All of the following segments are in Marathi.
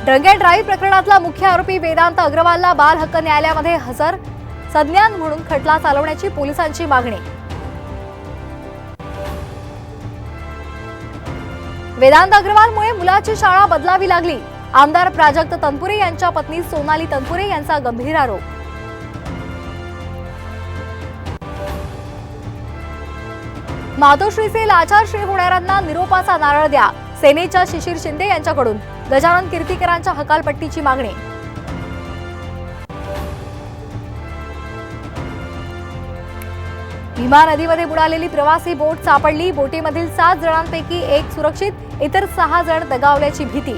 ड्रंक अँड ड्राईव्ह प्रकरणातला मुख्य आरोपी वेदांत अग्रवालला बाल हक्क न्यायालयामध्ये हजर संज्ञान म्हणून खटला चालवण्याची पोलिसांची मागणी। वेदांत अग्रवालमुळे मुलाची शाळा बदलावी लागली, आमदार प्राजक्त तनपुरे यांच्या पत्नी सोनाली तनपुरे यांचा गंभीर आरोप। मातोश्रीचे लाचार श्री होणाऱ्यांना निरोपाचा नारळ द्या, सेनेच्या शिशिर शिंदे यांच्याकडून गजानन कीर्तीकरांच्या हकालपट्टीची मागणी। भीमा नदीमध्ये बुडालेली प्रवासी बोट सापडली, बोटीमधील 7 जणांपैकी 1 सुरक्षित, इतर 6 जण दगावल्याची भीती।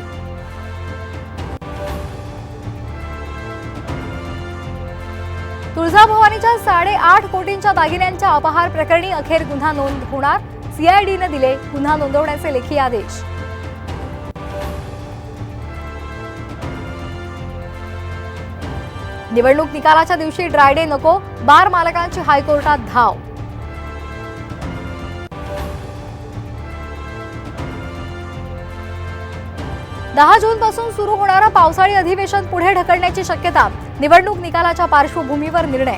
तुळजाभवानीच्या 8.5 कोटींच्या दागिन्यांच्या अपहार प्रकरणी अखेर गुन्हा नोंद होणार, सीआयडीने दिले गुन्हा नोंदवण्याचे लेखी आदेश। निवडणूक निकालाच्या दिवशी ड्रायडे नको, बार मालकांची हायकोर्टात धाव। दहा जून पासून सुरू होणारं पावसाळी अधिवेशन पुढे ढकलण्याची शक्यता, निवडणूक निकालाच्या पार्श्वभूमीवर निर्णय।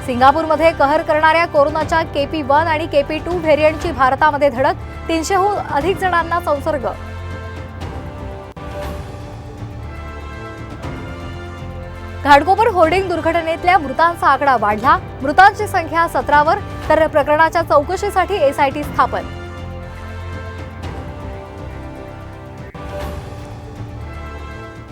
सिंगापूरमध्ये कहर करणाऱ्या कोरोनाच्या KP1 आणि KP2 व्हेरियंटची भारतामध्ये धडक, 300हून अधिक जणांना संसर्ग। घाटकोपर होर्डिंग दुर्घटनेतल्या मृतांचा आकडा वाढला, मृतांची संख्या 17वर, तर प्रकरणाच्या चौकशीसाठी SIT स्थापन।